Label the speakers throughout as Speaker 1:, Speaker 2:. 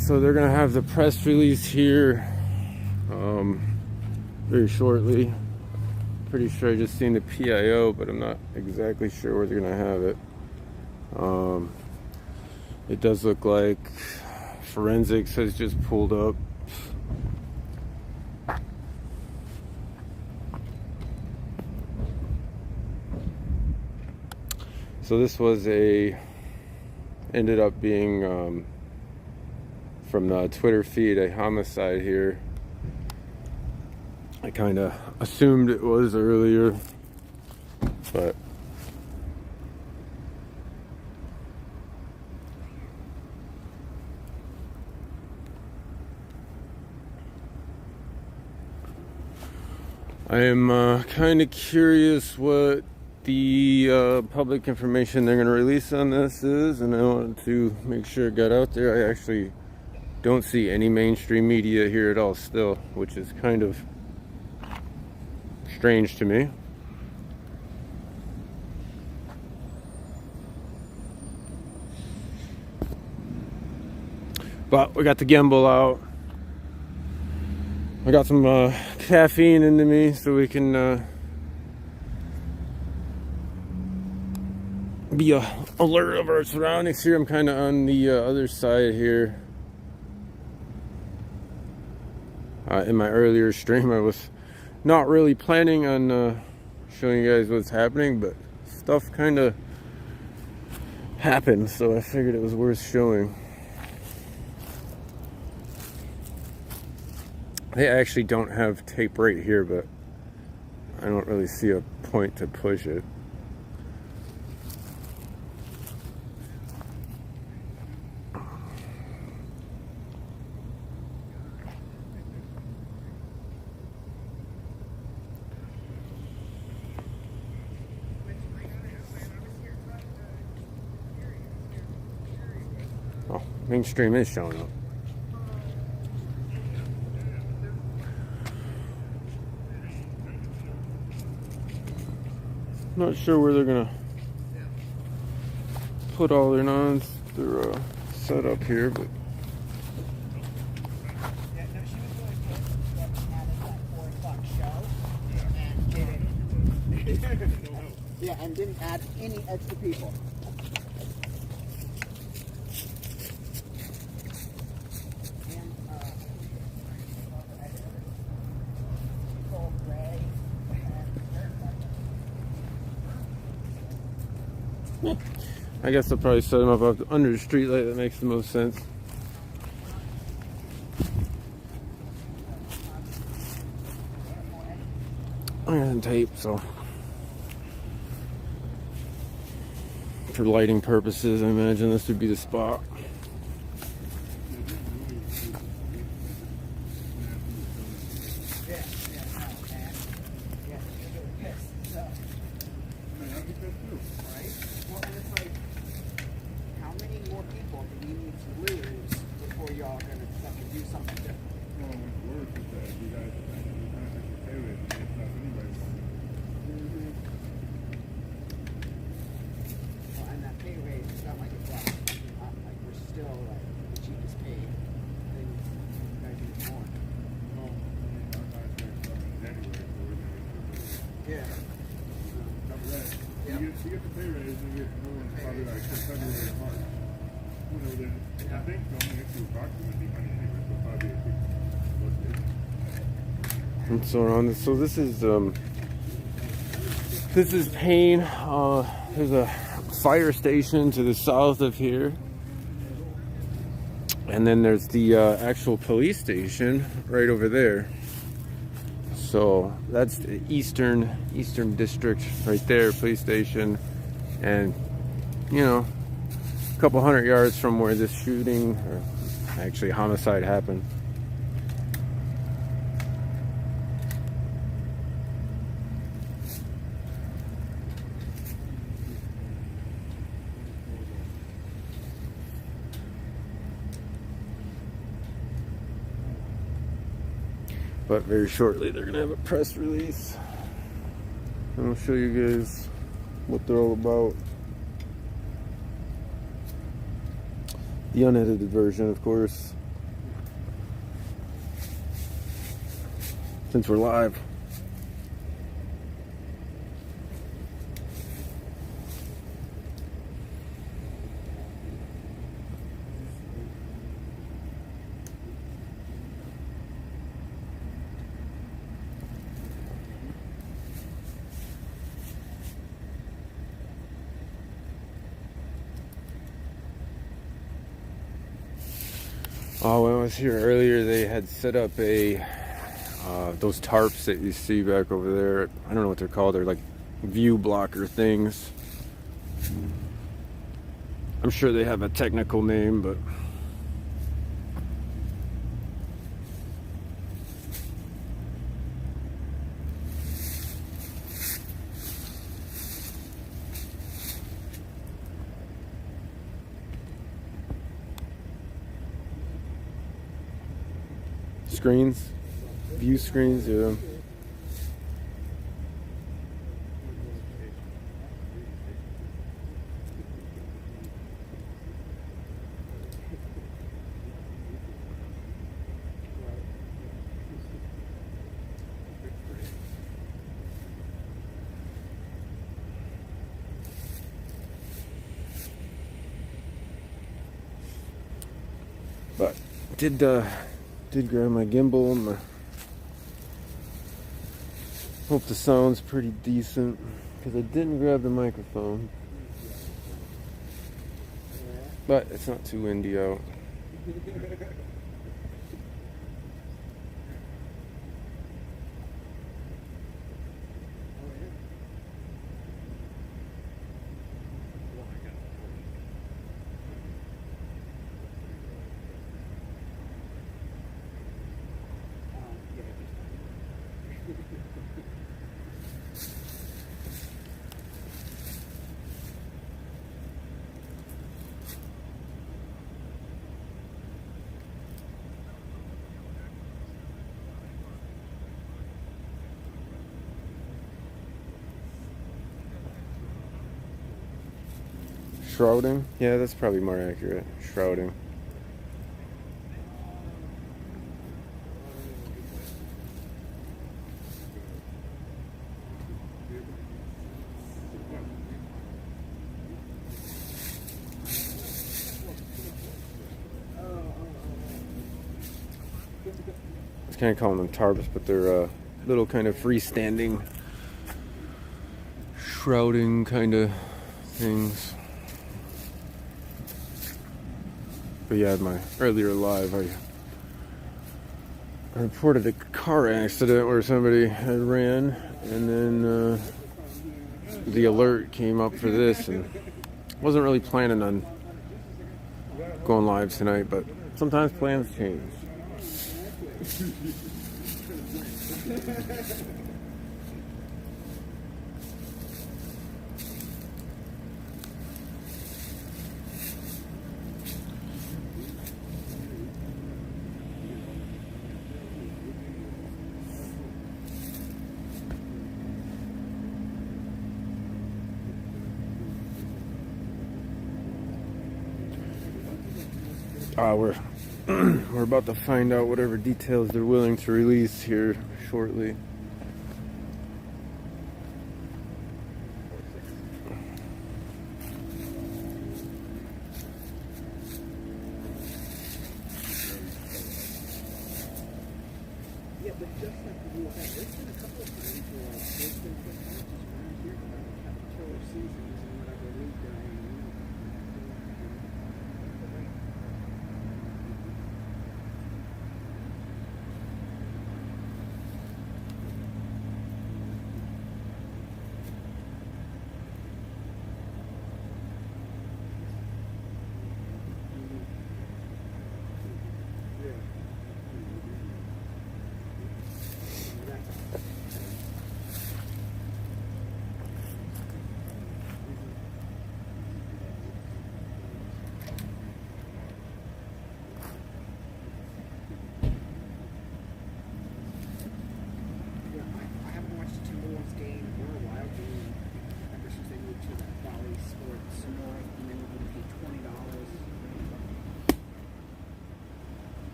Speaker 1: So they're gonna have the press release here very shortly. Pretty sure I just seen the PIO, but I'm not exactly sure where they're gonna have it. It does look like forensics has just pulled up. So this was ended up being from the Twitter feed, a homicide here. I kind of assumed it was earlier, but I am kind of curious what the public information they're going to release on this is, and I wanted to make sure it got out there. I actually don't see any mainstream media here at all still, which is kind of strange to me. But we got the gimbal out. I got some caffeine into me so we can be alert of our surroundings here. I'm kind of on the other side here. In my earlier stream, I was not really planning on showing you guys what's happening, but stuff kind of happened, so I figured it was worth showing. They actually don't have tape right here, but I don't really see a point to push it. Oh, mainstream is showing up. Not sure where they're gonna put all their set up here, but
Speaker 2: yeah, and didn't add any extra people.
Speaker 1: I guess I'll probably set them up under the street light. That makes the most sense. And tape, so for lighting purposes, I imagine this would be the spot.
Speaker 3: You get the pay raise, you get probably like February or March. Then I think the only issue with boxing would be money anyway, so probably a big.
Speaker 1: And so on. So this is Payne. There's a fire station to the south of here, and then there's the actual police station right over there. So that's the eastern district right there, police station, and a couple 100 yards from where this shooting, or actually homicide, happened. But very shortly they're gonna have a press release, and I'll show you guys what they're all about. The unedited version, of course. since we're live. Oh, when I was here earlier, they had set up those tarps that you see back over there. I don't know what they're called. They're like view blocker things. I'm sure they have a technical name, but screens, view screens, yeah. But did grab my gimbal. Hope the sound's pretty decent because I didn't grab the microphone. But it's not too windy out. Shrouding? Yeah, that's probably more accurate. Shrouding. I was kind of calling them tarps, but they're little kind of freestanding shrouding kind of things. But yeah, my earlier live, I reported a car accident where somebody had ran, and then the alert came up for this, and wasn't really planning on going live tonight, but sometimes plans change. We're about to find out whatever details they're willing to release here shortly.
Speaker 2: Yeah, but just like the rule, there's been a couple of times where like there's been just around here about killer seasons and whatever league they're in.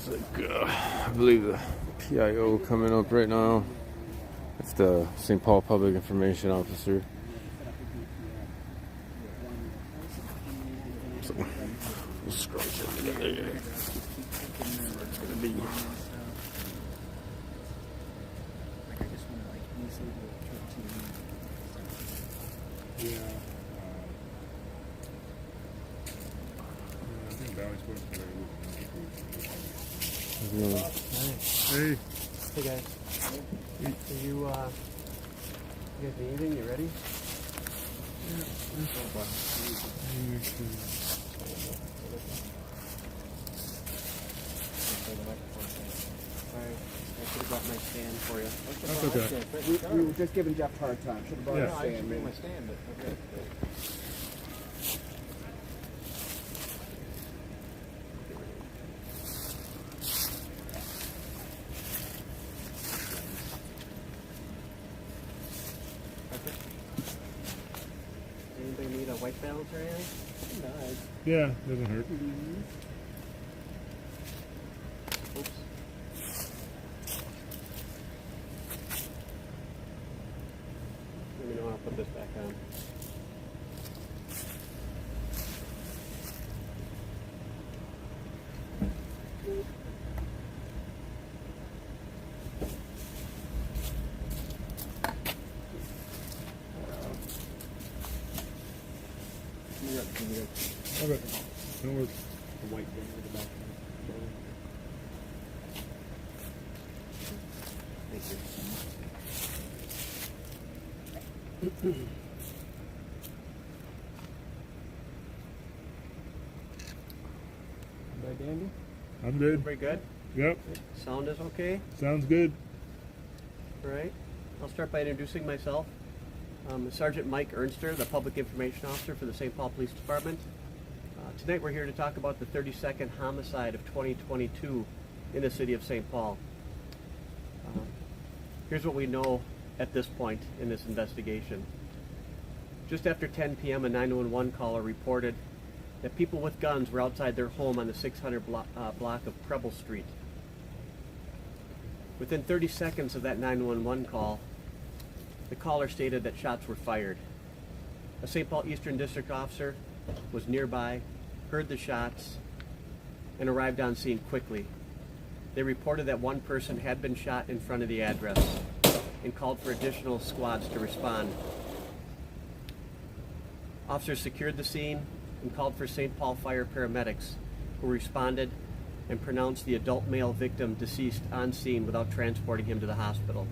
Speaker 1: Looks like I believe the PIO coming up right now. It's the St. Paul Public Information Officer. So we'll scroll it together here. It's gonna be.
Speaker 3: Yeah. I think Valley's supposed to Hey.
Speaker 2: Hey guys. Are you guys need anything? You ready? Alright, I should have brought my stand for you.
Speaker 3: That's okay.
Speaker 2: We were just giving Jeff a hard time. Should have brought
Speaker 3: Yeah.
Speaker 2: my stand.
Speaker 4: bring my stand, but okay.
Speaker 2: Anybody need a white balance or anything? Nice.
Speaker 3: Yeah, doesn't hurt.
Speaker 2: Oops. Let me know when I'll put this back on.
Speaker 3: Okay. Don't work.
Speaker 2: The white thing with the back. Thank you. Everybody dandy?
Speaker 3: I'm good.
Speaker 2: Very good.
Speaker 3: Yep.
Speaker 2: Sound is okay?
Speaker 3: Sounds good.
Speaker 2: All right. I'll start by introducing myself. I'm Sergeant Mike Ernster, the Public Information Officer for the St. Paul Police Department. Tonight we're here to talk about the 32nd homicide of 2022 in the city of St. Paul. Here's what we know at this point in this investigation. Just after 10 p.m., a 911 caller reported that people with guns were outside their home on the 600 block of Preble Street. Within 30 seconds of that 911 call, the caller stated that shots were fired. A St. Paul Eastern District officer was nearby, heard the shots, and arrived on scene quickly. They reported that one person had been shot in front of the address and called for additional squads to respond. Officers secured the scene and called for St. Paul Fire paramedics, who responded and pronounced the adult male victim deceased on scene without transporting him to the hospital.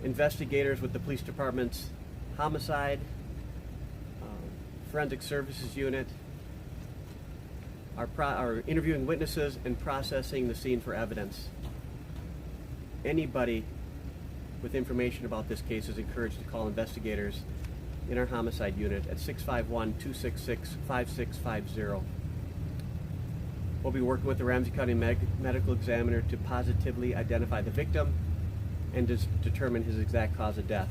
Speaker 2: Investigators with the police department's homicide, forensic services unit are interviewing witnesses and processing the scene for evidence. Anybody with information about this case is encouraged to call investigators in our homicide unit at 651-266-5650. We'll be working with the Ramsey County Medical Examiner to positively identify the victim and determine his exact cause of death.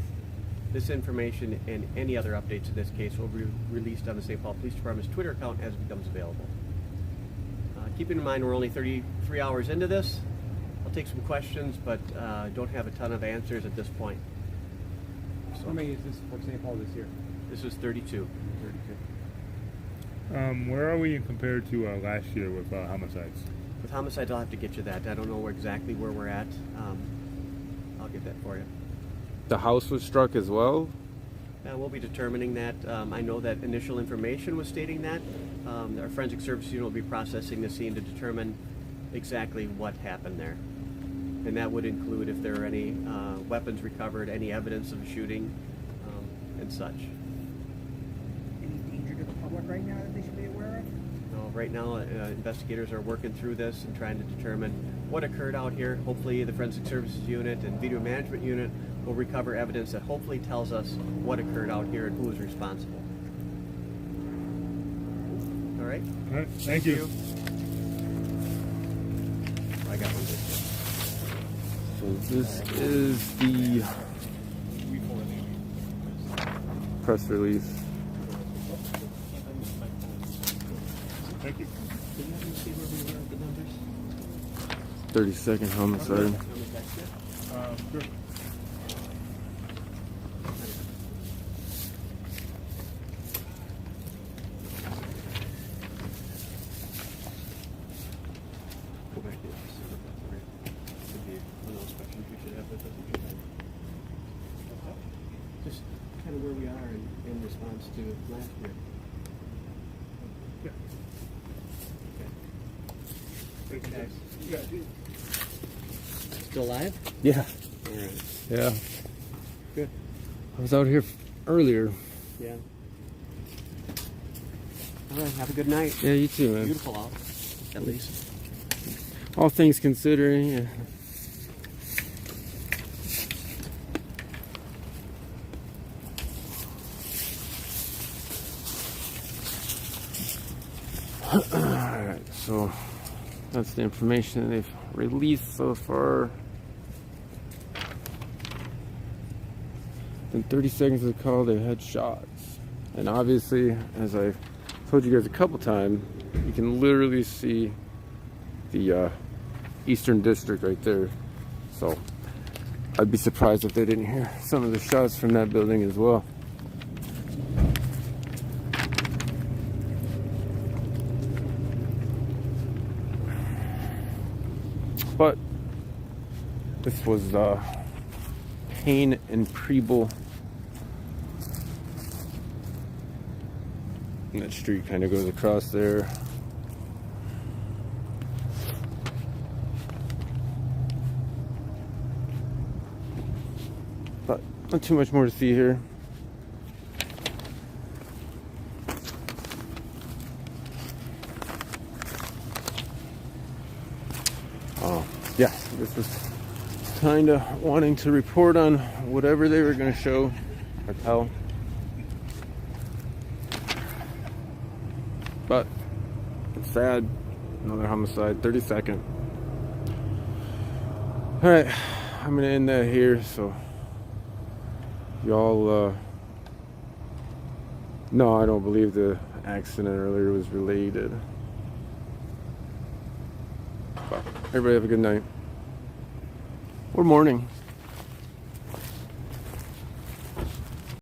Speaker 2: This information and any other updates in this case will be released on the St. Paul Police Department's Twitter account as it becomes available. Keeping in mind we're only 33 hours into this, I'll take some questions, but don't have a ton of answers at this point.
Speaker 4: How many is this for St. Paul this year?
Speaker 2: This is 32.
Speaker 3: Where are we compared to last year with homicides?
Speaker 2: With homicides, I'll have to get you that. I don't know exactly where we're at. I'll get that for you.
Speaker 1: The house was struck as well.
Speaker 2: We'll be determining that. I know that initial information was stating that. Our forensic service unit will be processing the scene to determine exactly what happened there. And that would include if there are any weapons recovered, any evidence of a shooting, and such.
Speaker 4: Any danger to the public right now that they should be aware of?
Speaker 2: Right now, investigators are working through this and trying to determine what occurred out here. Hopefully, the forensic services unit and video management unit will recover evidence that hopefully tells us what occurred out here and who is responsible. All right?
Speaker 3: All right. Thank you.
Speaker 2: I got one.
Speaker 1: So this is the press release.
Speaker 3: Thank you.
Speaker 2: Did you see where we were at the numbers?
Speaker 1: 32nd homicide.
Speaker 3: Sure.
Speaker 2: Go back to the office. Should be one of those questions we should have with us. Just kind of where we are in response to last year.
Speaker 3: Yeah.
Speaker 2: Okay. Guys,
Speaker 3: Yeah.
Speaker 2: still alive?
Speaker 1: Yeah.
Speaker 2: All right.
Speaker 1: Yeah.
Speaker 2: Good.
Speaker 1: I was out here earlier.
Speaker 2: Yeah. All right. Have a good night.
Speaker 1: Yeah, you too, man.
Speaker 2: Beautiful out, at least.
Speaker 1: All things considering, yeah. Alright, so that's the information they've released so far. In 30 seconds of the call, they had shots. And obviously, as I told you guys a couple times, you can literally see the Eastern District right there. So I'd be surprised if they didn't hear some of the shots from that building as well. But this was Payne and Preble. And that street kind of goes across there. But not too much more to see here. Yeah, this was kind of wanting to report on whatever they were going to show or tell. But it's sad. Another homicide, 32nd. Alright, I'm going to end that here. So, y'all, no, I don't believe the accident earlier was related. But everybody have a good night. Or morning.